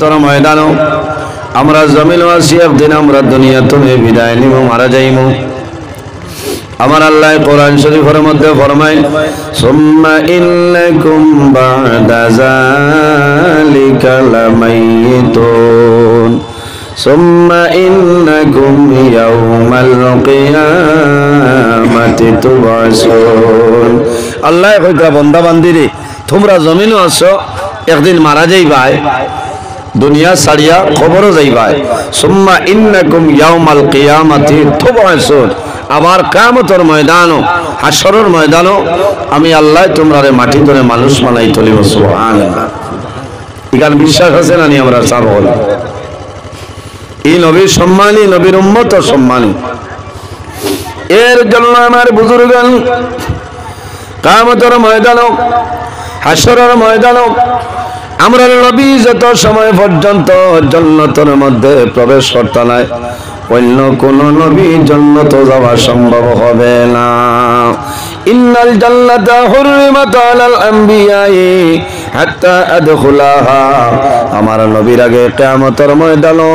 তোরা ময়দানও আমরা জমিনও আছি, একদিন আমরা দুনিয়া তুমি বিদায় নিব, মারা যাইব। আমার আল্লাহ কোরআন শরীফের মধ্যে ফরমায়, সুম্মা ইন্নাকুম বা'দা যালিকা লামাইতুন সুম্মা ইন্নাকুম ইয়াউমাল কিয়ামাতি তুবআসুন। আল্লাহ কইতা বান্দা বান্দিরে, তোমরা জমিনও আছো, একদিন মারা যাইবাই, দুনিয়া ছাড়িয়া খবরও যাইবাই। সুম্মা ইন্নাকুম ইয়াউমাল কিয়ামাতি তুবআসুন। আবার কিয়ামতের ময়দানও, হাশরের ময়দানও আমি আল্লাহ তোমরারে মাটি করে মানুষ বানাই তুলিব। সুবহানাল্লাহ। ইকান বিশ্বাস আছে না নি? আমরা চার বল এই নবীর সম্মানী, নবীর উম্মত সম্মানী। এর জন্য আমার বুজুর্গান কিয়ামতের ময়দানও, হাশরের ময়দানও আমরা নবী যত সময় পর্যন্ত জান্নাতের মধ্যে প্রবেশ করতে নাই, অন্য কোন নবী জান্নাত যাওয়া সম্ভব হবে না। ইন্নাল জান্নাতা হুররিমাত আলাল আমবিয়াই হাত্তা আদখুলাহা। আমার নবীর আগে কিয়ামতের ময়দানও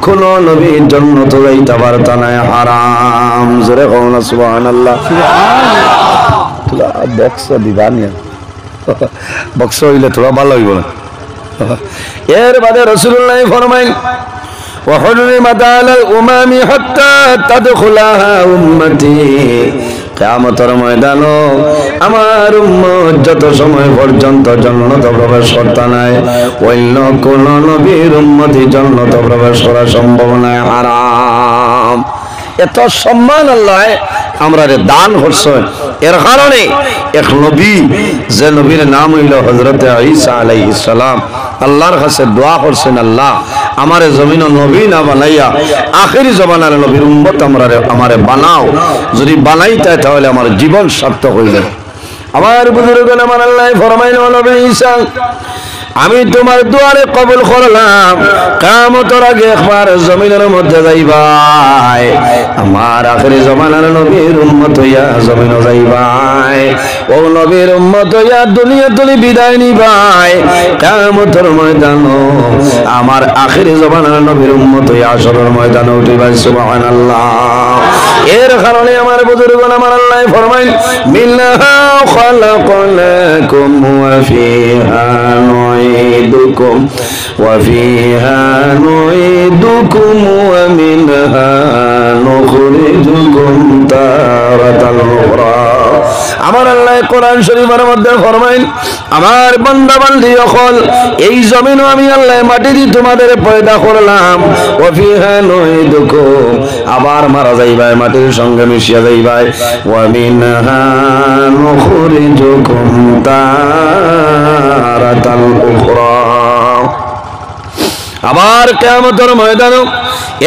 কোন নবী জান্নাত যাইতে পারতা না, হারাম। জোরে কওনা সুবহানাল্লাহ। তুলা বক্স দিবানিয়া, বক্স হইলে তোরা ভালো হইব না। এর বাদে রাসূলুল্লাহ ফরমাইন, ওয়া হুররিমাত আলাল উমামি হাত্তা তাদখুলাহা উম্মতি। কিয়ামতের ময়দানও আমার উম্মত যত সময় পর্যন্ত জান্নাতে প্রবেশ করতে নাই, অন্য কোন নবীর উম্মতি জান্নাতে প্রবেশ করা সম্ভব নয়, হারাম। এত সম্মান আল্লাহ আমরারে দান করছেন। এর কারণে এক নবী, যে নবীর নাম হইল হযরত ঈসা আলাইহিস সালাম, আল্লাহর কাছে দোয়া করছেন, আল্লাহ আমারে জমিন নবী না বানাইয়া আখেরি জমানার নবীর উম্মত আমারে বানাও। যদি বানাইতে তাহলে আমার জীবন সার্থক হইল। আমার বুজুর্গণ, আমার আল্লাহ ফরমাইল, নবী ঈসা আমি তোমার দুয়ারে কবুল করলাম, কিয়ামতের আগে একবার জমিনের মধ্যে যাইবাই, আমার আখেরি জমানার নবীর উম্মত হইয়া জমিনে যাইবাই, ও নবীর উম্মত হইয়া দুনিয়া তুলি বিদায় নিবাই। কিয়ামতের ময়দানও আমার আখেরি জমানার নবীর উম্মত হইয়া হাশরের ময়দানে উঠিবাই। সুবহানাল্লাহ। এর কারণে আমার বুজুর্গণ, আমার আল্লাহ ফরমাইন, মিনহা খালাকনাকুম ওয়া ফিহা নুঈদুকুম ওয়া ফিহা নুঈদুকুম ওয়া মিনহা নুখরিজুকুম তারাতাল উখরা। আমার আল্লাহ কোরআন শরীফের মধ্যে ফরমাইন, আমার বান্দা বান্দি সকল, এই জমিনও আমি আল্লাহ মাটি দিয়ে তোমাদের পয়দা করলাম, ওয়া ফিহা নুঈদুকুম, আবার মারা যাইবাই, মাটির সঙ্গে মিশিয়া যাইবাই, ওয়া মিনহা নুখরিজুকুম তারাতাল উখরা। আবার কিয়ামতের ময়দানও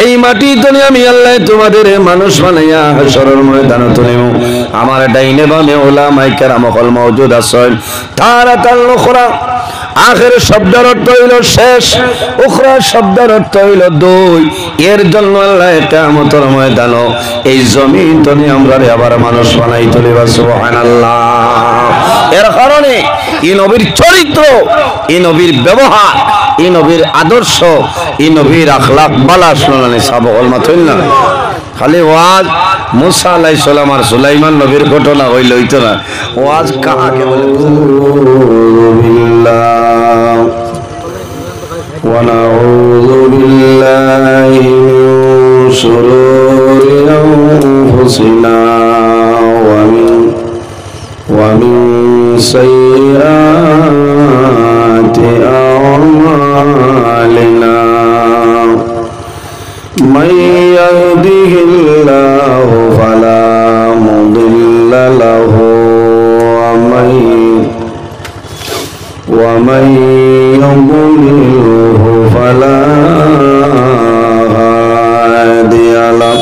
এই মাটি তুলে আমি আল্লাহ তোমাদের মানুষ বানাইয়া হাশরের ময়দানে তুলিব। আমার ডাইনে বামে উলামায়ে কেরাম সকল মওজুদ আছেন। তারাতাল উখরা আখের শব্দের অর্থ হইল শেষ, উখরা শব্দের অর্থ হইল দুই। এর জন্য আল্লাহ কিয়ামতের ময়দানও এই জমিন তুলে আমরা আবার মানুষ বানাই তুলিব। সুবহানাল্লাহ। এর কারণে এই নবীর চরিত্র, এই নবীর ব্যবহার, এই নবীর আদর্শ, এই নবীর আখলাক বালা শুনানি সব অলমাতইল না। খালি ওয়াজ মুসা আলাইহিস সালাম আর সুলাইমান নবীর ঘটনা হইল হইতো না, ওয়াজ কাহাকে বলে? বিল্লাহ ওয়া নাউযু বিল্লাহি মিন শুরুরি আনফুসিনা ওয়া মিন সাইয়্যাতি আ'মালিনা। من يهده الله فلا مضل له ومن يضلله فلا هادي له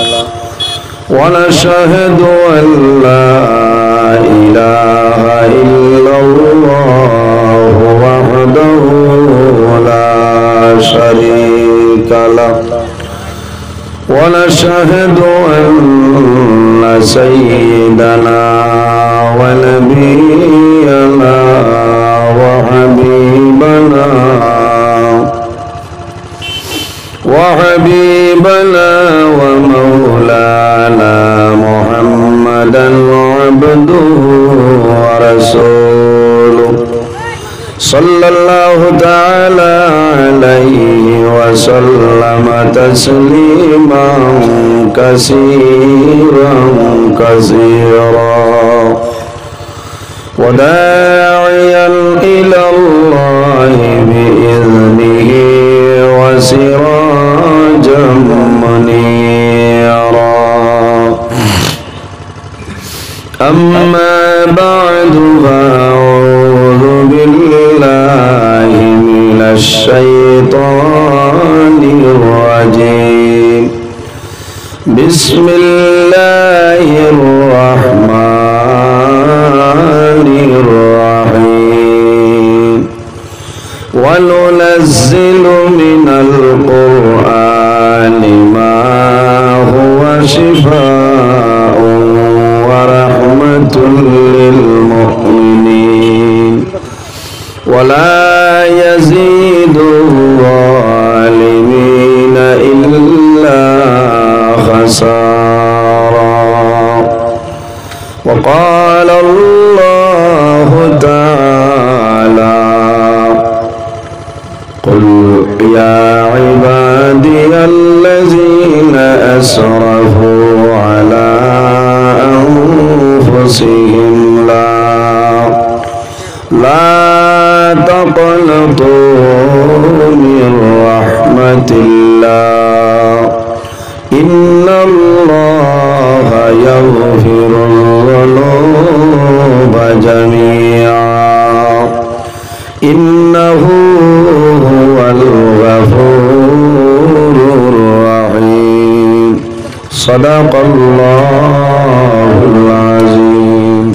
ونشهد أن لا إله إلا الله وحده لا شريك له ونشهد أن سيدنا ونبينا وحبيبنا وحبيبنا ومولانا محمدا عبده ورسوله صلى الله تعالى عليه وسلم تسليما كثيرا كثيرا وداعيا إلى الله بإذنه وسراجا منيرا أما بعد فأعوذ بالله من الشيطان الرجيم بسم الله الرحمن الرحيم وننزل من القرآن ما هو شفاء ورحمة للمؤمنين ولا يزيد الظالمين إلا خسارا وقال الله تعالى قل يا عبادي الذين أسرفوا على أنفسهم لا تقنطوا من رحمة الله إن الله يغفر الذنوب جميعا إنه هو الغفور الرحيم صدق الله العظيم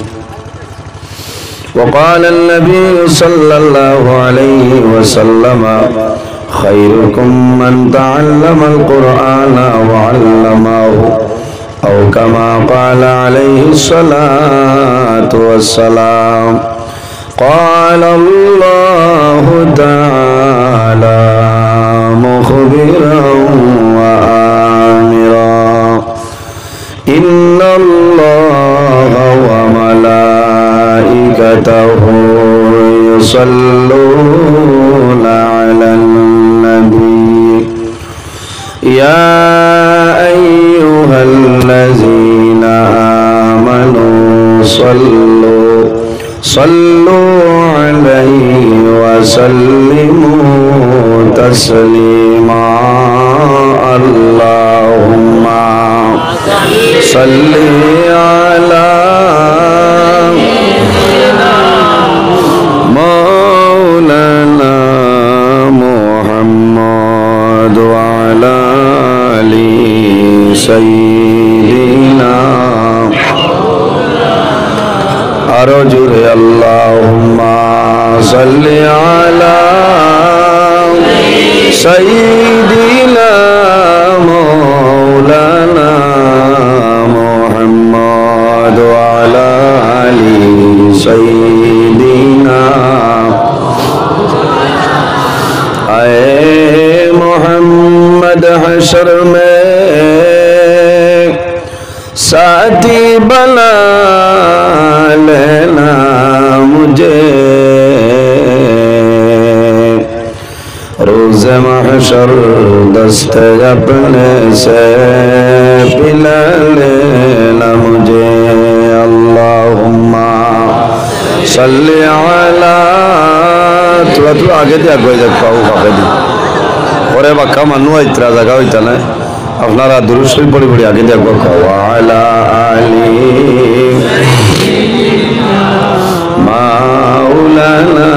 وقال النبي صلى الله عليه وسلم خيركم من تعلم القرآن وعلمه أو كما قال عليه الصلاة والسلام قال الله تعالى مخبرا وآمرا إن الله وملائكته يصلون على النبي يا أيها الذين آمنوا صلوا عليه وسلموا تسليما اللهم صل على مولانا محمد وعلى آل سيدنا أرجو اللهم صل على سيدنا مولانا محمد وعلى آل سيدنا اے محمد حشر میں ساتھی بنا لینا مجھے روز محشر دست اپنے سے پلا لینا مجھے اللہم صلی علی تھوڑا آگے دے آگے جب پاؤ آگے دی اور বাক্কা মানুষ ইতরা জায়গা হইতা না আপনারা দুরূদ শরীফ পড়ি পড়ি আগে দিয়ে আগে আলা আলি মাওলানা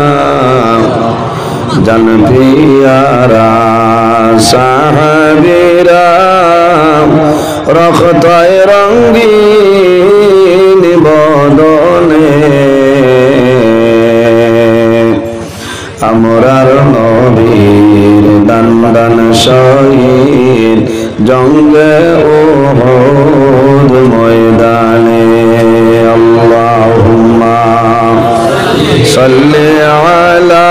জান পিয়ারা সাহাবীরা রখতায় রঙ্গিন বদনে আমরার নবীর দান শহীদ জঙ্গে উহুদ ময়দানে আল্লাহুম্মা সাল্লি আলা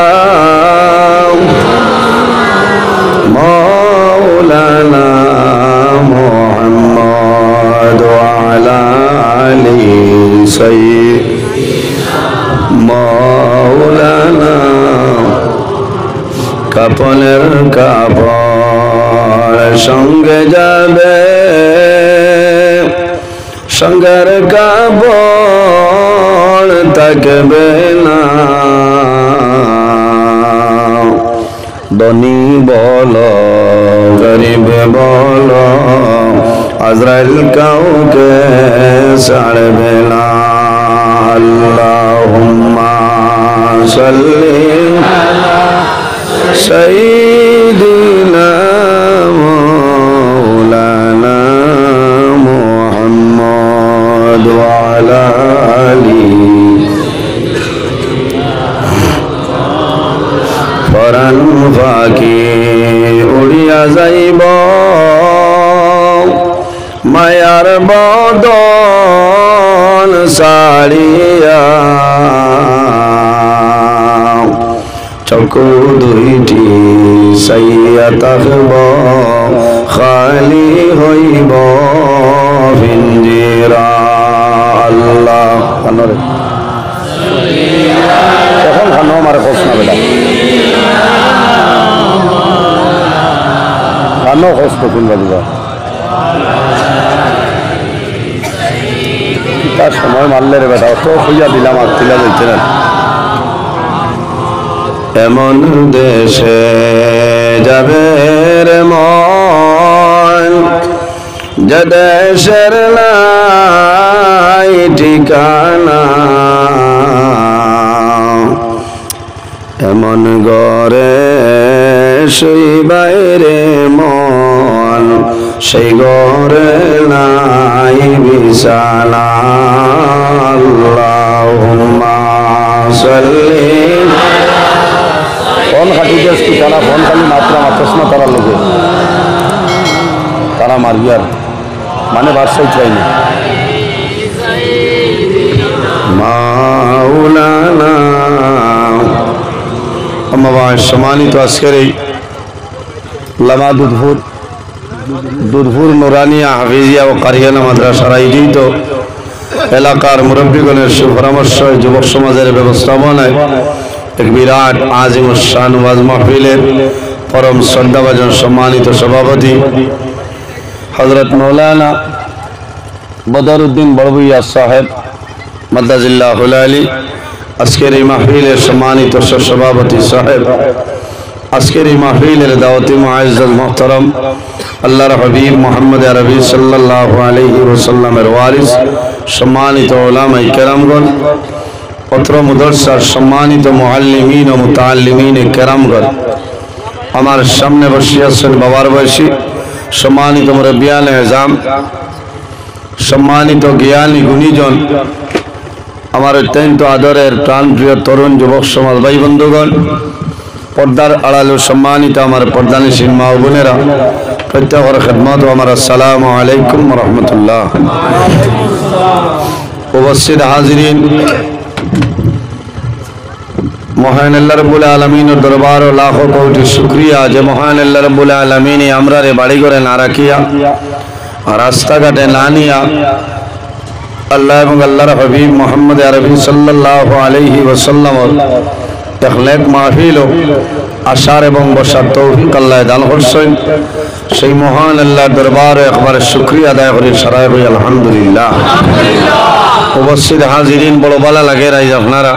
পরনের কাপড় সঙ্গে যাবে সঙ্গের কাপড় থাকবে না ধনী বলো গরিব বলো আজরাইল কাউকে ছাড়বে না আল্লাহুম্মা সাল্লি আলা সাইয়্যিদিনা মাওলানা মুহাম্মদ ওয়া আলা আলিহি পরাণ ফাঁকি উড়িয়া যাইব মায়ার বদন সারিয়া চকু দুইটি সাইয়া থাকব খালি হইব পিঞ্জিরা আল্লাহ এখন খানো আমার কষ্ট না বেটা খানো কষ্ট কিনবা দিবা তার সময় মারলে রে বেটা অত খুঁজা দিলাম আর তিলা দিতে না এমন দেশে যাবে রে মন যে দেশের নাই ঠিকানা এমন ঘরে শুইবাই রে মন সেই ঘরে নাই বিছানা আল্লাহুম্মা সাল্লি ফোন খাটি যাস কি তারা ফোন খালি মাত্রা মাত্রাস না তারা লোকে তারা মারিয়ার মানে বাদশাই চাইনি মাওলানা আমার সম্মানিত আজকের এই লামা দুধপুর নুরানিয়া হাফিজিয়া ও কারিয়ানা মাদ্রাসার আয়োজিত এলাকার মুরব্বীগণের সুপরামর্শ যুবক সমাজের ব্যবস্থাপনায় এক বিরাট আজিম শান ওয়াজ মাহফিলের পরম শ্রদ্ধাভাজন সম্মানিত সভাপতি হযরত মাওলানা বদরউদ্দিন বড়ভূইয়া সাহেব মাদ্দাজিল্লাহুল আলী আজকের এই মাহফিলের সম্মানিত সভাপতি সাহেব আজকের এই মাহফিলের দাওয়াতি মুআজ্জাজ মুহতারাম আল্লাহর হাবিব মুহাম্মদ আরবি সাল্লাল্লাহু আলাইহি ওয়াসাল্লামের ওয়ারিস সম্মানিত উলামায়ে কেরামগণ পত্র মুদরসার সম্মানিত মুআল্লিমিন ও মুতাআল্লিমিন কেরামগণ আমার সামনে বসে আছেন বাবার বয়সী সম্মানিত মুরব্বিয়ানে আযম সম্মানিত জ্ঞানী গুণীজন আমার অত্যন্ত আদরের প্রাণপ্রিয় তরুণ যুবক সমাজ ভাই বন্ধুগণ পর্দার আড়ালে সম্মানিত আমার পর্দানিশীন মা ও বোনেরা প্রত্যেকের খেদমত ও আমার আসসালামু আলাইকুম ওয়া রাহমাতুল্লাহ উপস্থিত হাজিরিন মহান আল্লাহ রাব্বুল আলামিনের দরবার ও লাখো কোটি শুকরিয়া যে মহান আল্লাহ রাব্বুল আলামিন আমরারে বাড়ি ঘরে না রাখিয়া রাস্তাঘাটে না নিয়া আল্লাহ এবং আল্লাহর হাবিব মুহাম্মদ আরবি সাল্লাল্লাহু আলাইহি ওয়াসাল্লাম তখলেক মাহফিল আশার এবং বসার তৌফিক আল্লাহ দান করছেন সেই মহান আল্লাহর দরবারে একবার শুকরিয়া আদায় করি সারাই হই আলহামদুলিল্লাহ উপস্থিত হাজিরিন বড় ভালো লাগে রাইজ আপনারা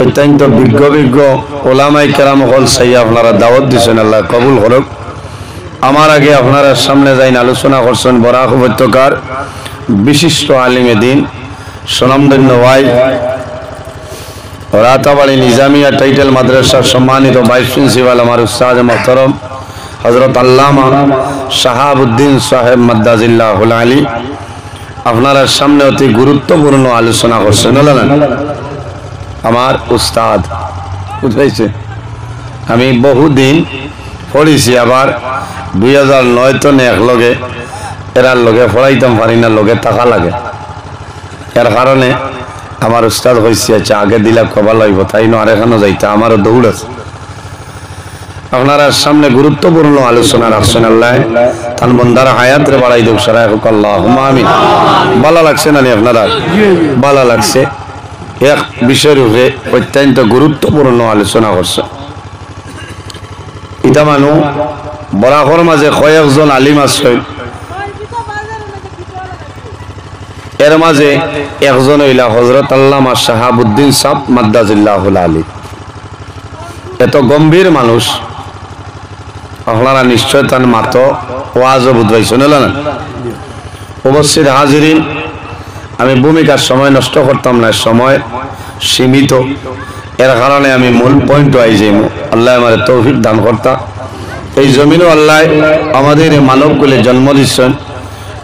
অত্যন্ত বিজ্ঞ ওলামায়ে কেরাম হল সেই আপনারা দাওয়াত দিয়েছেন আল্লাহ কবুল করুক আমার আগে আপনারা সামনে যাইন আলোচনা করছেন বরাক উপত্যকার বিশিষ্ট আলিমে দিন সুনামধন্য ওয়াই রাতাবাড়ি নিজামিয়া টাইটেল মাদ্রাসার সম্মানিত ভাইস প্রিন্সিপাল আমার উস্তাদ মুহতারাম হযরত আল্লামা শাহাবুদ্দিন সাহেব মাদ্দাজিল্লাহুল আলী আপনারা সামনে অতি গুরুত্বপূর্ণ আলোচনা করছেন আমার উস্তাদ বুঝাইছে আমি বহুদিন পড়েছি আবার 2009 তনে একলগে এরার লগে পড়াইতাম পারি না লগে টাকা লাগে এর কারণে আমার উস্তাদ হয়েছে আচ্ছা আগে দিলা কবা লাগবে তাই না আর এখানে যাইতে আমারও দৌড় আছে আপনারা সামনে গুরুত্বপূর্ণ আলোচনা রাখছেন আল্লাহ তান বন্দার হায়াত রে বাড়াই দেব সারা আল্লাহুম্মা আমিন ভালো লাগছে না আপনারা ভালো লাগছে এক বিষয়ের উপরে অত্যন্ত গুরুত্বপূর্ণ আলোচনা করছে ইটা মানুষ বরাকর মাঝে কয়েকজন আলিম আছে, এর মাঝে একজন হইলা হযরত আল্লামা শাহাবুদ্দিন সাহেব মাদ্দাজিল্লাহুল আলী। এত গম্ভীর মানুষ, আপনারা নিশ্চয় তার মাতো ওয়াজও বুঝাইছেন না? উপস্থিত হাজিরিন, আমি ভূমিকার সময় নষ্ট করতাম না, সময় সীমিত, এর কারণে আমি মূল পয়েন্ট আই যাই। আল্লাহ আমার তৌফিক দান করতা। এই জমিনও আল্লাহ আমাদের মানবগুলি জন্ম দিচ্ছেন,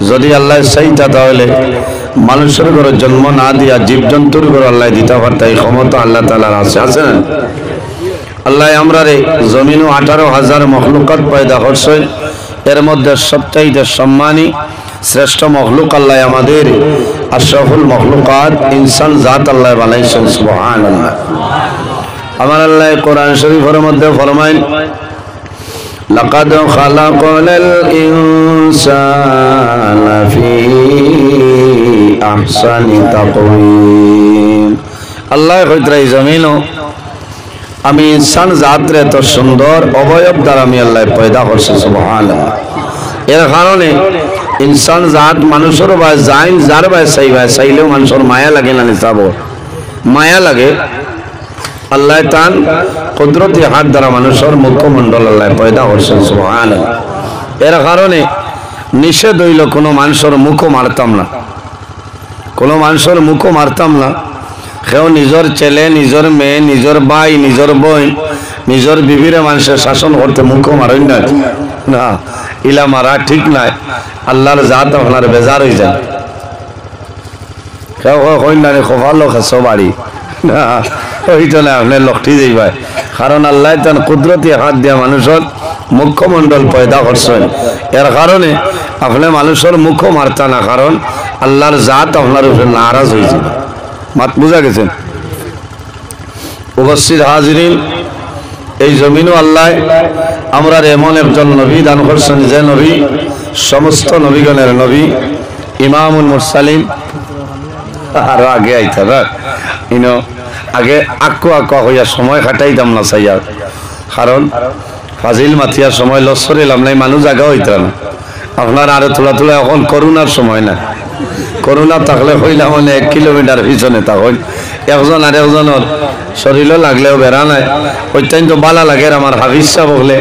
যদি আল্লাহ চাইতা তাহলে মানুষের ঘরে জন্ম না দিয়া জীবজন্তুর ঘরে আল্লাহ দিতে পারতা, এই ক্ষমতা আল্লাহ তাআলার আছে, আছে না? আল্লাহ আমরা রে জমিনও 18,000 মখলুকাত পয়দা করছেন, এর মধ্যে সবচাইতে সম্মানী শ্রেষ্ঠ মখলুক আল্লাহ আমাদের আশরাফুল মখলুকাত ইনসান জাত আল্লাহ বানাইছেন। সুবহানাল্লাহ। আমার আল্লাহ কোরআন শরীফের মধ্যে ফরমায়, লাকাদ খালাকনাল ইনসানা ফি আহসানি তাকওয়িম। আল্লাহ কইতরা এই জমিনও আমি ইনসান জাতরে এত সুন্দর অবয়ব দ্বারা আমি আল্লাহ পয়দা করছি। সুবহানাল্লাহ। এর কারণে ইনসান জাত মানুষের ভাই যাইন যার ভাই চাইলেও মানুষের মায়া লাগে না, নিচাব মায়া লাগে। আল্লাহ তান কুদরতি হাত দ্বারা মানুষের মুখমণ্ডল আল্লাহ পয়দা করছেন। সুবহানাল্লাহ। এর কারণে নিষেধ হইল কোনো মানুষের মুখও মারতাম না, কোনো মানুষের মুখও মারতাম না। কেউ নিজের ছেলে, নিজের মেয়ে, নিজের ভাই, নিজের বোন, নিজের বিবিরে মানুষের শাসন করতে মুখও মারেন না, না, ইলা মারা ঠিক নাই। আল্লাহর জাত আপনার বেজার হয়ে যায়। কেউ কই না খোফালো খেসো বাড়ি, না ওইটা না, আপনি লক্ষ্টি যাইবাই। কারণ আল্লাহ তার কুদরতি হাত দিয়া মানুষের মুখমণ্ডল পয়দা করছেন, এর কারণে আপনি মানুষের মুখও মারতা না, কারণ আল্লাহর জাত আপনার উপরে নারাজ হয়ে যাবে। মাত বুঝা গেছেন? উপস্থিত হাজিরিন, এই জমিনও আল্লাহ আমরা এমন একজন নবী দান করছেন, যে নবী সমস্ত নবীগণের নবী, ইমামুল মুরসালিন। আরো আগে আইতা ইনো আগে আক্কু আক্কা হইয়া সময় কাটাইতাম না চাইয়া, কারণ ফাজিল মাতিয়ার সময় লসরিলাম নাই, মানুষ জায়গা হইতাম না। আপনার আরো তোলা তোলা এখন করোনার সময় না, করোনা থাকলে হইলাম মানে 1 কিলোমিটার পিছনে তখন একজন আর একজনের শরীরও লাগলেও বেড়া নাই, অত্যন্ত বালা লাগে। আমার হাফিজ সাহেব হলে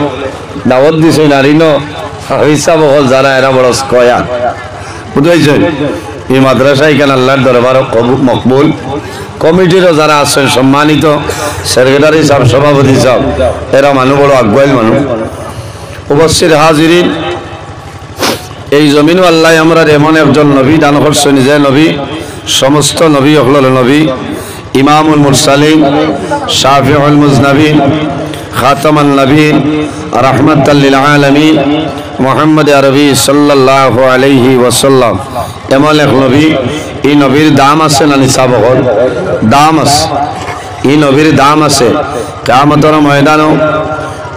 দাওয়াত দিছে নারীনো, হাফিজ সাহেব হল যারা এরা বড় কয়া বুঝাইছেন। এই মাদ্রাসা এখানে আল্লাহর দরবার মকবুল। কমিটিরও যারা আছেন সম্মানিত সেক্রেটারি সাহেব, সভাপতি সাহেব, এরা মানুষ বড় আগুয়াইল মানুষ। উপস্থিত হাজিরিন, এই জমিনও আল্লাহ আমরা এমন একজন নবী দান করছেন, যে নবী সমস্ত নবী হল নবী, ইমামুল মুরসালিন, শাফিউল মুজনবিন, খাতামান নবীন, রাহমাতাল লিল আলামিন, মুহাম্মদ আরবি সাল্লাল্লাহু আলাইহি ওয়াসাল্লাম। এমন এক নবী, এই নবীর দাম আছে না নিসাব দাম আছে, এই নবীর দাম আছে। কিয়ামতের ময়দানও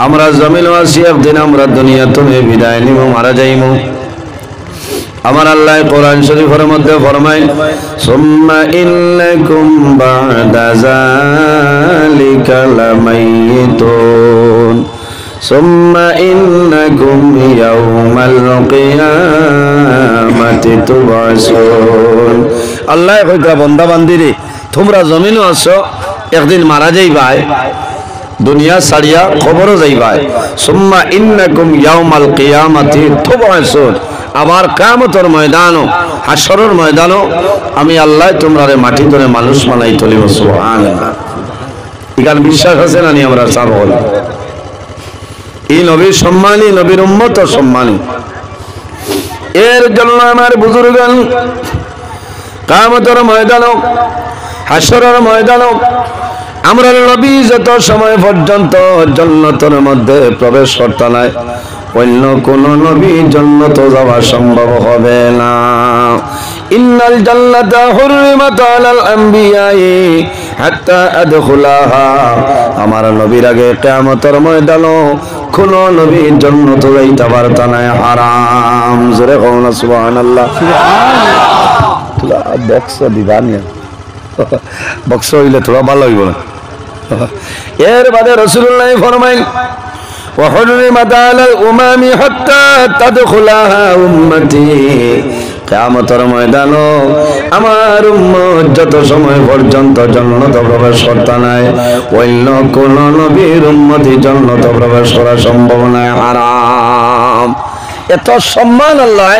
আমরা জমিন আছি, একদিন আমরা দুনিয়া থেকে বিদায় নিব, মারা যাইব। আমার আল্লাহ কোরআন শরীফের মধ্যে ফরমায়, সুম্মা ইন্নাকুম বা'দা যালিকা লামাইতুন সুম্মা ইন্নাকুম ইয়াউমাল কিয়ামাতি তুবআসুন। আল্লাহ কইতা বান্দা বান্দিরে, তোমরা জমিনও আছো, একদিন মারা যাইবাই, দুনিয়া ছাড়িয়া খবরও যাইবাই। সুম্মা ইন্নাকুম ইয়াউমাল কিয়ামাতি তুবআসুন। আবার কিয়ামতের ময়দানও, হাশরের ময়দানও আমি আল্লাহ তোমরারে মাটি ধরে মানুষ বানাই তুলিব। সুবহানাল্লাহ। এখানে বিশ্বাস আছে না? আমরা সব হল এই নবীর সম্মানী, নবীর উম্মত সম্মানী। এর জন্য আমার বুজুর্গান কিয়ামতের ময়দানও, হাশরের ময়দানও আমরা নবী যত সময় পর্যন্ত জান্নাতের মধ্যে প্রবেশ করতে নাই, অন্য কোন নবী জান্নাতে যাওয়া সম্ভব হবে না। ইন্নাল জান্নাতা হুররিমাত আলাল আমবিয়াই হাত্তা আদখুলাহা। আমার নবীর আগে কিয়ামতের ময়দানও কোন নবী জান্নাতে যাইতে পারত না, হারাম। জোরে কও না সুবহানাল্লাহ। সুবহানাল্লাহ। বক্স দিবানিয়া, বক্স হইলে থোড়া ভালো হইব না। এর বাদে রাসূলুল্লাহ ফরমাইন, وحرمت على الأمم حتى تدخلها أمتي কিয়ামতের ময়দানে আমার উম্মত যত সময় পর্যন্ত জান্নাতে প্রবেশ করতে নাই অন্য কোন নবীর উম্মতি জান্নাতে প্রবেশ করা সম্ভব নয়, হারাম। এত সম্মান আল্লাহ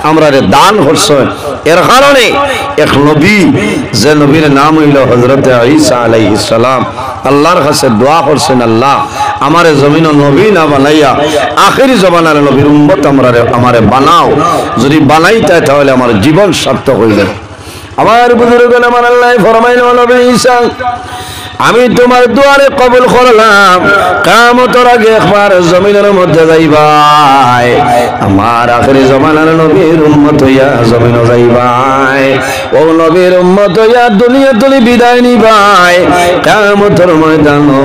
আমরা দান করছে। এর কারণে এক নবী, যে নবীর নাম হইল হযরত ঈসা আলাইহিস সালাম, আল্লাহর কাছে দোয়া করছেন, আল্লাহ আমারে জমিন নবী না বানাইয়া আখেরি জমানার নবীর উম্মত আমারে বানাও। যদি বানাইতে তাহলে আমার জীবন সার্থক হইল। আমার বুজুর্গগণ, আমার আল্লাহ ফরমাইল, নবী ঈসা আমি তোমার দুয়ারে কবুল করলাম, কিয়ামতের আগে একবার জমিনের মধ্যে যাইবাই, আমার আখেরি জমানার নবীর উম্মত হইয়া জমিনে যাইবাই, ও নবীর উম্মত হইয়া দুনিয়া তুলি বিদায় নিবাই। কিয়ামতের ময়দানে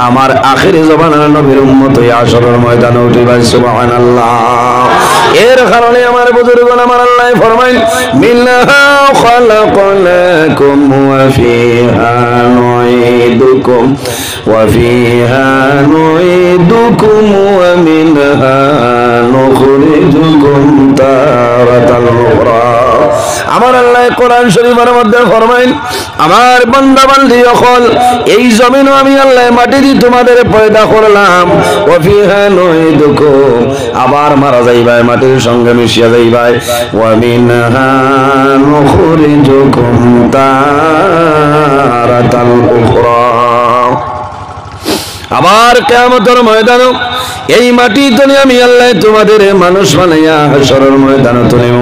আমার আখেরি জমানার নবীর উম্মত হইয়া আসরের ময়দানে উঠিবাই। সুবহানাল্লাহ। এর কারণে আমার বুজুর্গগণ, আমার আল্লাহ ফরমাইল, মিনহা খালাকনাকুম ওয়া ফিহা নুঈদুকুম ওয়া ফিহা নুঈদুকুম ওয়া মিনহা নুখরিজুকুম তারাতাল উখরা। আমার আল্লাহ কোরআন শরীফের মধ্যে ফরমাইল, আমার বান্দা বান্দি সকল, এই জমিনও আমি আল্লাহ মাটি দিয়ে তোমাদের পয়দা করলাম, ওয়া ফিহা নুঈদুকুম, আবার মারা যাইবাই, মাটির সঙ্গে মিশিয়া যাইবাই, ওয়া মিনহা নুখরিজুকুম তারাতাল উখরা। আবার কিয়ামতের ময়দানে এই মাটি তুলে আমি আল্লাহ তোমাদের মানুষ বানাইয়া হাশরের ময়দানে তুলিব।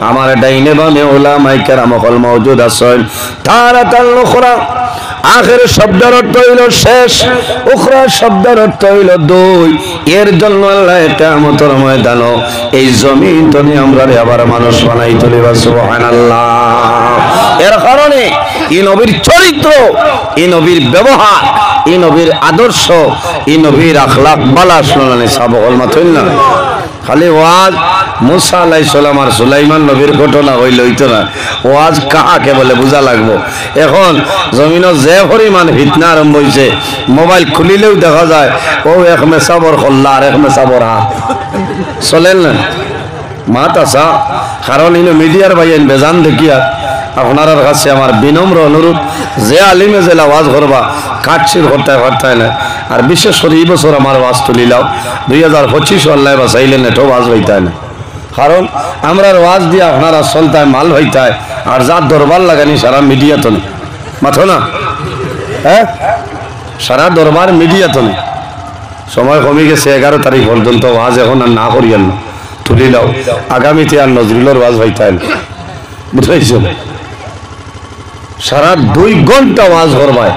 আমার ডাইনে বামে উলামায়ে কেরাম সকল মওজুদ আছেন। তারাতাল উখরা আখের শব্দের অর্থ হইল শেষ, উখরা শব্দের অর্থ হইল দুই। এর জন্য আল্লাহ কিয়ামতের ময়দানে এই জমিন তুলে আমরা আবার মানুষ বানাই তুলিব। সুবহানাল্লাহ। এর কারণে এই নবীর চরিত্র, এই নবীর ব্যবহার, এই নবীর আদর্শ, এই নবীর আখলাক বালা শুনানি সাবল মাথইল না। খালি ওয়াজ মুসা আলাইহিস সালাম আর সুলাইমান নবীর ঘটনা হইল হইতো না, ওয়াজ কাকে বলে বুঝা লাগবো। এখন জমিনে যে পরিমাণ ফিতনা আরম্ভ হইছে, মোবাইল খুলিলেও দেখা যায় ও এক মেসাবর খল্লা আর এক মেসাবর হাত চলেন না মাত আসা। কারণ ইনো মিডিয়ার ভাইয়েন বেজান দেখিয়া আপনার কাছে আমার বিনম্র অনুরোধ, যে আলিমে যে ওয়াজ করবা কাটছির করতে পারতায় না। আর বিশেষ করে এই বছর আমার ওয়াজ তুলিলাও 2025 আল্লাহ বাঁচাইলেন, এটাও ওয়াজ হইতায় না। কারণ আমরা ওয়াজ দিয়ে আপনারা চলতায় মাল হইতায়, আর যার দরবার লাগানি সারা মিডিয়া তো নেই মাথো না, হ্যাঁ সারা দরবার মিডিয়া তো নেই। সময় কমে গেছে, 11 তারিখ পর্যন্ত ওয়াজ এখন আর না করিয়েন না, তুলিলাও। আগামীতে আর নজরুলের ওয়াজ হইতায় না, বুঝাইছ? সারা 2 ঘন্টা ওয়াজ করবায়,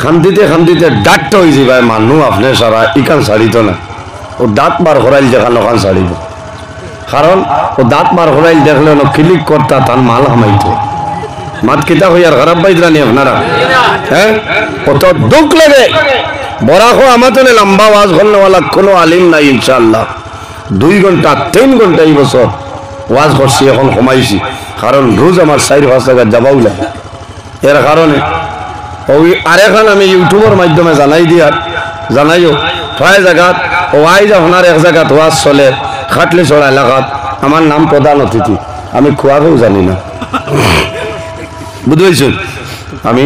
খান্দিতে খান্দিতে ডাকতে হয়ে যাবে মানুষ। আপনি সারা ইকান ছাড়িত না, ও দাঁত বার করাইল দেখান ওখান ছাড়িব। কারণ ও দাঁত বার করাইল দেখলে ক্লিক করতা তার মাল হামাইত। মাত কিতা হই আর খারাপ পাইতরানি আপনারা, হ্যাঁ? কত দুঃখ লাগে। বরাখো আমার তো লম্বা ওয়াজ করনেওয়ালা কোনো আলিম নাই ইনশাআল্লাহ। 2 ঘন্টা 3 ঘন্টা এই বছর ওয়াজ করছি, এখন কমাইছি। কারণ রোজ আমার 4-5 জায়গা যাবাও লাগে। এর কারণে ওই আরেকখান আমি ইউটিউবের মাধ্যমে জানাইও প্রায় জায়গাত ওয়াইজ আপনার এক জায়গাত ওয়াজ চলে খাটলি ছড়া এলাকাত, আমার নাম প্রধান অতিথি, আমি খোয়াকেও জানি না, বুঝেছেন? আমি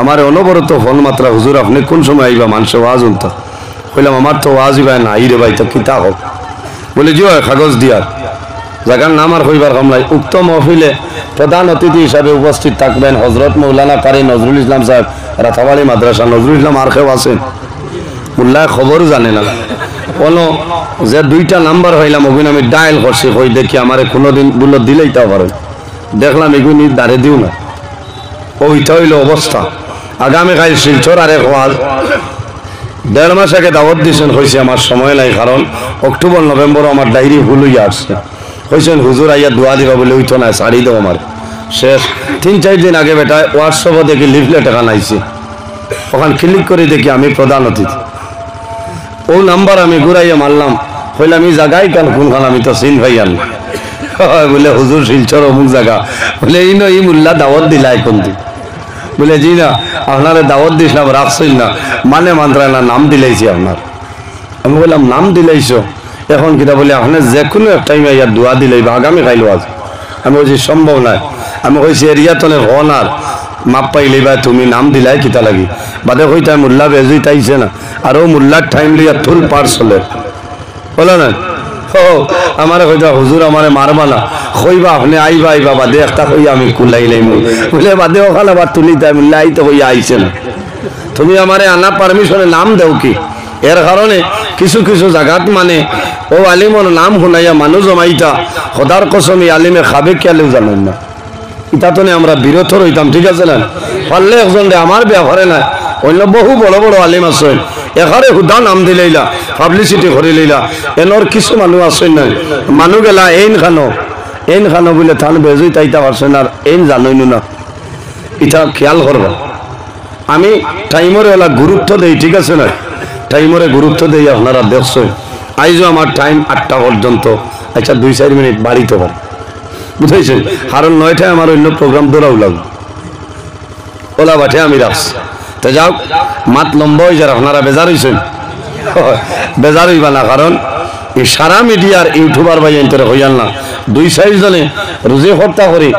আমার অনবরত ফোন মাত্রা, হুজুর আপনি কোন সময় আইবা, মানুষের ওয়াজ উনতা। কইলাম আমার তো ওয়াজ ইবাই না রে ভাই, তো কিতা হোক। বলে জি হয় কাগজ দিয়ার জায়গার নাম আর কইবার কামলাই। উক্ত মহফিলে প্রধান অতিথি হিসাবে উপস্থিত থাকবেন হজরত মৌলানা কারি নজরুল ইসলাম সাহেব, রাথাবাড়ি মাদ্রাসা। নজরুল ইসলাম আর কেউ আছেন? উল্লাহ খবরও জানে না। কোনো যে 2টা নাম্বার হইলাম ওগুলো আমি ডায়াল করছি, হই দেখি আমার কোনোদিন বললো দিলেই তা পারে। দেখলাম এগুলি দাঁড়িয়ে দিও না, ওইটা হইল অবস্থা। আগামীকাল শিলচর আরেক ওয়াজ, 1.5 মাস আগে দাওয়াত দিয়েছেন, হয়েছে আমার সময় নাই। কারণ অক্টোবর নভেম্বর আমার ডায়েরি ভুল হইয়া আসছে। হয়েছেন হুজুর আইয়া দোয়া দিবা বলে ওইতো না, ছাড়ি দেবো আমার শেষ। 3-4 দিন আগে বেটা হোয়াটসঅ্যাপে দেখি লিফলেট এখান আইছে, ওখান ক্লিক করে দেখি আমি প্রধান অতিথি। ও নাম্বার আমি ঘুরাইয়া মারলাম, কইলাম এই জায়গায় কেন কোনখান, আমি তো চিন ভাই আন। বলে হুজুর শিলচর অমুক জায়গা। বলে এই মুল্লা দাওয়াত দিলা এখন দিন। বলে জি না, আপনারা দাওয়াত দিয়েছিলাম রাখছেন না, মানে মান্ত্রায় না নাম দিলেছি আপনার। আমি বললাম নাম দিলাইছো এখন কিতা বলে আপনি যে কোনো এক টাইমে ইয়ার দোয়া দিলেই বা আগামী খাইলো আজ আমি বলছি সম্ভব নাই আমি কইছি এরিয়া তলে হন আর মাপ পাইলেই বা তুমি নাম দিলাই কিতা লাগি বাদে কইতাই মোল্লা বেজুই তাইছে না আরও মোল্লার টাইম লিয়া ফুল পার চলে বলো না ও আমার কইতা হুজুর আমারে মারবা না কইবা আপনি আইবা আইবা বাদে একটা কইয়া আমি কুলাইলাই বলে বাদে ওখানে আবার তুলি তাই মোল্লা আই তো কইয়া আইছে না তুমি আমারে আনা পারমিশনে নাম দেও কি এর কারণে কিছু কিছু জায়গাত মানে ও আলিমর নাম শুনাইয়া মানুষ জমাইতা খোদার কসম এই আলিমে খাবে কেলেও জানেন না ইটা তো আমরা বিরত রইতাম ঠিক আছে না পারলে একজন আমার ব্যাপারে নাই অন্য বহু বড় বড় আলিম আছে এখানে হুদা নাম দিলেইলা পাবলিসিটি করে লইলা এনর কিছু মানুষ আছে না মানুষ গেলা এইন খানো বলে থান বেজুই তাইতা পারছেন আর এইন জানই না ইটা খেয়াল করবা আমি টাইমরে ওলা গুরুত্ব দেই ঠিক আছে না টাইমরে গুরুত্ব দেই আপনারা দেখছেন আইজও আমার টাইম 8টা পর্যন্ত আচ্ছা 2-4 মিনিট বাড়িতে পারে বুঝাইছেন কারণ 9টায় আমার অন্য প্রোগ্রাম দৌড়াও লাগবে ওলা বাঠে আমি রাখছি তো যাও মাত লম্বা হয়ে যার আপনারা বেজার হয়েছেন বেজার হইবা না কারণ এই সারা মিডিয়ার ইউটিউবার ভাই এন্তরে হইয়াল না 2-4 জনে রুজি হত্যা করে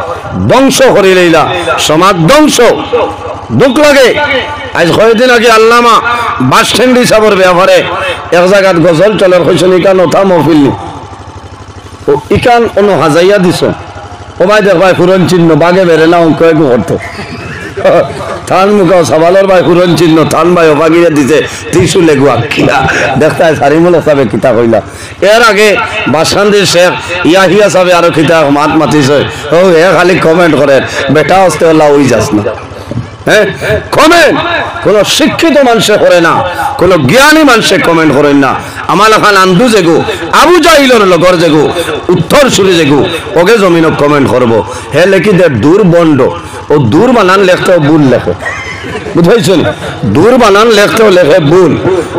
ধ্বংস করে লইলা সমাজ ধ্বংস দুঃখ লাগে আজ কয়েকদিন আগে আল্লামা বাস স্ট্যান্ড হিসাবের ব্যাপারে এক জায়গাত গজল চলের হয়েছেন ইকান ওঠা মহফিল ও ইকান অনু হাজাইয়া দিছ ও ভাই দেখ ভাই পুরন চিহ্ন বাগে বেড়ে না অঙ্ক একটু করতো থান মুখ সবালোর ভাই পুরন চিহ্ন থান ভাই ওপাগিয়ে দিছে ত্রিশু লেগুয়া কিলা দেখতে সারিমুল সাবে কিতা কইলা এর আগে বাসকান্দির শেখ ইয়াহিয়া সাবে আরো কিতা মাত মাতিছে ও এ খালি কমেন্ট করে বেটা আসতে হল্লা ওই যাস না হ্যাঁ কমেন্ট কোন শিক্ষিত মানুষে করে না কোন জ্ঞানী মানুষে কমেন্ট করেন না আমার এখন আন্দু যেগু আবু জাহিলর লগর যেগু উত্তর সুরি যেগু ওকে জমিনক কমেন্ট করবো হে লেখি দে দূর বন্ড ও দূর বানান লেখতেও ভুল লেখে বুঝাইছেন দূর বানান লেখতেও লেখে ভুল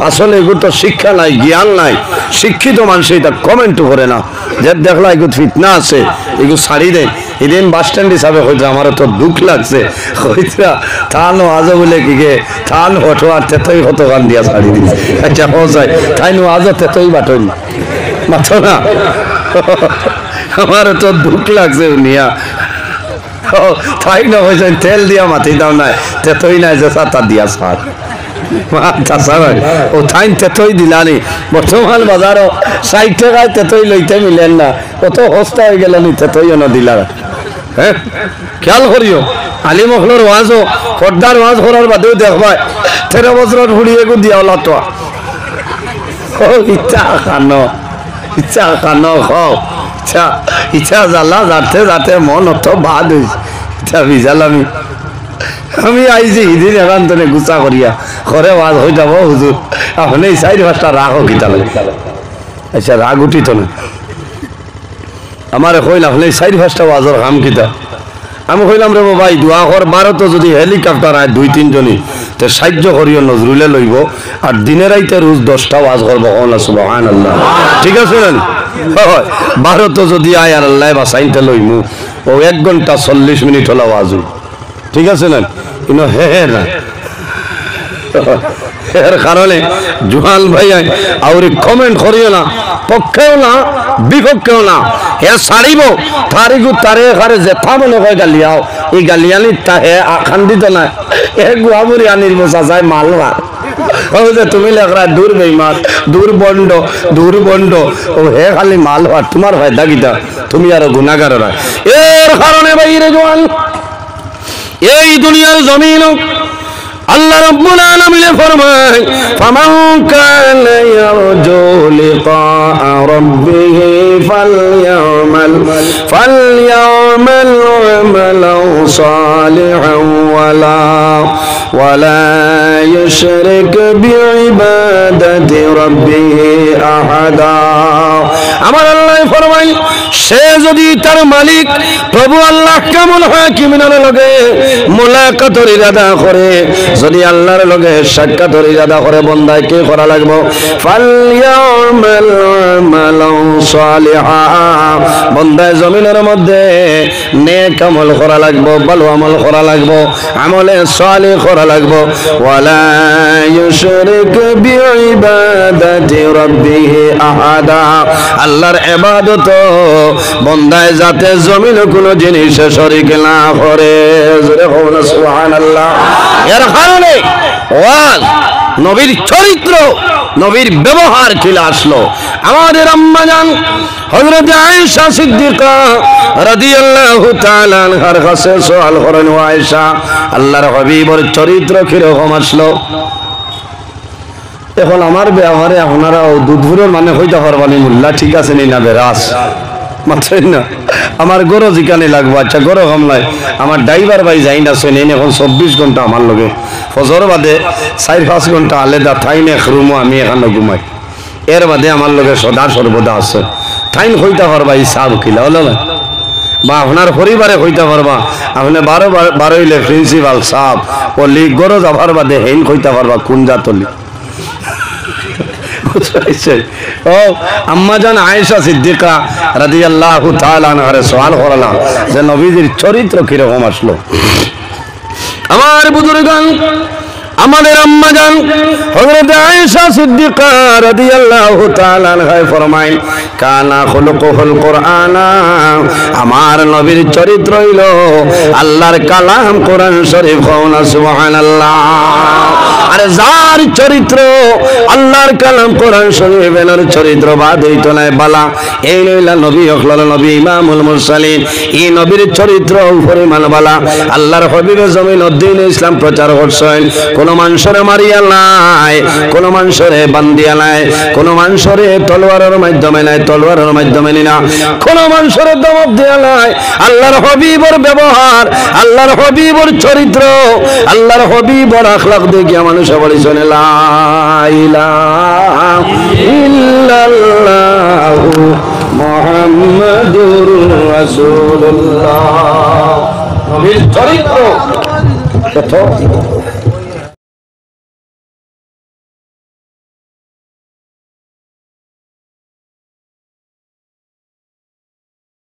আসলে এগুলো তো শিক্ষা নাই জ্ঞান নাই শিক্ষিত মানুষ এটা কমেন্ট করে না যে দেখলা এগুলো ফিতনা আছে এগুলো ছাড়ি দেয় এদিন বাস স্ট্যান্ড হিসাবে হয়েছে আমার তো দুঃখ লাগছে হইতা থানো আজও বলে কি গে থান হটো আর তেতই হতো গান দিয়া ছাড়ি দিচ্ছে আচ্ছা পৌঁছায় তাই নো আজও তেতই বাটই মাথো না আমার তো দুঃখ লাগছে নিয়া তাই না হয়েছে তেল দিয়া মাতি দাও নাই তেতই নাই যে তা দিয়া সার ও থাইন তেতই দিলানি বর্তমান বাজারও 60 টাকায় তেতই লইতে মিলেন না কত সস্তা হয়ে গেল নি তেতই না দিলা হ্যাঁ খেয়াল করিও আলী মখলোর ওয়াজও পর্দার ওয়াজ করার বাদেও দেখবা 13 বছর ঘুরিয়ে গু দিয়া ওলা তো ইচ্ছা খানো খাও ইচ্ছা জ্বালা যাতে যাতে মন অত বাদ হয়েছে ইচ্ছা বিজাল আমি আইছি ইদিন এখন তো গুছা করিয়া ঘরে ওয়াজ হয়ে যাব হুজুর আপনি 4-5টা রাগও কিতা লাগে আচ্ছা রাগ উঠিত না আমার কইল আপনি 4-5টা ওয়াজের কাম কিতা আমি কইলাম রে ভাই দোয়া কর ভারত যদি হেলিকপ্টার আয় 2-3 জনই তো সাহায্য করিও নজরুলে লইব আর দিনে রাইতে রোজ 10টা ওয়াজ করব সুবহানাল্লাহ ঠিক আছে হয় ভারত যদি আয় আর আল্লাহ বাসাইতে লইমু ও 1 ঘন্টা 40 মিনিট হলো ওয়াজ ঠিক আছে না ইনো হে না এর কারণে জুহাল ভাই আর কমেন্ট করিও না পক্ষেও না বিপক্ষেও না হে সারিব তারিগু তারে ঘরে যেথা মনে হয় গালিয়াও এই গালিয়ানি তাহে আখান্দিত না এ গুয়ামুরি আনির বসা যায় মালবার ও যে তুমি লেখরা দূর বেইমান দূর বন্ড ও হে খালি মালবার তোমার ফায়দা কিটা তুমি আর গুনাহগার না এর কারণে বাইরে জোয়ান এই দুনিয়ার জমিন আল্লাহ রাব্বুল আলামিন ফরমায় ফামান কানা ইয়ারজু লিকা রাব্বিহি ফালইয়ামাল আমালান সালিহান ওয়ালা ইউশরিক বিইবাদাতি রাব্বিহি আহাদা আমার আল্লাহ ফরমায় সে যদি তার মালিক প্রভু আল্লাহ কেমন হয় কিমিনার লগে মুলাকাতের ইরাদা করে যদি আল্লাহর লগে সাক্ষাতের ইরাদা করে বন্দায় কি করা লাগবে ফালইয়ামাল আমালান সালিহা বান্দায় জমিনের মধ্যে নেক আমল করা লাগবে ভালো আমল করা লাগবে আমলে সালিহ করা লাগবে ওয়ালা ইউশরিক বিইবাদাতি রাব্বিহি আহাদা আল্লাহর ইবাদত বান্দায় যাতে জমিনে কোনো জিনিসে শরীক না করে জোরে বলুন সুবহানাল্লাহ এর কারণে ওয়াজ নবীর চরিত্র নবীর ব্যবহার কিলা আসলো আমাদের আম্মা জান হযরত আয়েশা সিদ্দিকা রাদিয়াল্লাহু তাআলা আনহার কাছে সওয়াল করেন ও আয়েশা আল্লাহর হাবিবের চরিত্র কি রকম আসলো এখন আমার ব্যবহারে আপনারা দুধপুরের মানে হইতে পারবানি মোল্লা ঠিক আছে নি না বেরাস মাত্রই না আমার গরো জিকানি লাগবো আচ্ছা গরো হামলায় আমার ড্রাইভার ভাই যাই না শোনেন এখন 24 ঘন্টা আমার লগে ফজর বাদে 4-5 ঘন্টা আলাদা থাইন এক রুমও আমি এখানে ঘুমাই এর বাদে আমার লগে সদা সর্বদা আছে থাইন হইতে পারবা হিসাব কিলা হলো না বা আপনার পরিবারে হইতে পারবা আপনি 12 হইলে প্রিন্সিপাল সাহেব ও লিগ গরো যাবার বাদে হেন হইতে পারবা কোন জাতলি ও আম্মা জান আয়েশা সিদ্দিকা রাদিয়াল্লাহু তাআলা আনহার সওয়াল করলাম যে নবীজির চরিত্র কি রকম আসলো আমার বুজুর্গান আমাদের আম্মা জান হযরত আয়েশা সিদ্দিকা রাদিয়াল্লাহু তাআলা আনহা ফরমায় কানা খুলুকুল কুরআনা আমার নবীর চরিত্র হইল আল্লাহর কালাম কোরআন শরীফ না সুবহানাল্লাহ আর যার চরিত্র আল্লাহর কালাম কোরআন শরীফের চরিত্র বাদ হইতো না বালা এই লইলা নবী হকলাল নবী ইমামুল মুরসালিন এই নবীর চরিত্র পরিমাণ বালা আল্লাহর হাবিব জমিন দ্বীন ইসলাম প্রচার করছেন কোন মানুষরে মারিয়া নাই কোন মানুষরে বান্দিয়া নাই কোন মানুষরে তলোয়ারের মাধ্যমে নাই তলোয়ারের মাধ্যমে না কোন মানুষরে দমক দেয়া নাই আল্লাহর হাবিবের ব্যবহার আল্লাহর হাবিবের চরিত্র আল্লাহর হাবিবের আখলাক দেখিয়া মানুষ বলেছেন লা ইলাহা ইল্লাল্লাহু মুহাম্মাদুর রাসূলুল্লাহ নবীর চরিত্র কত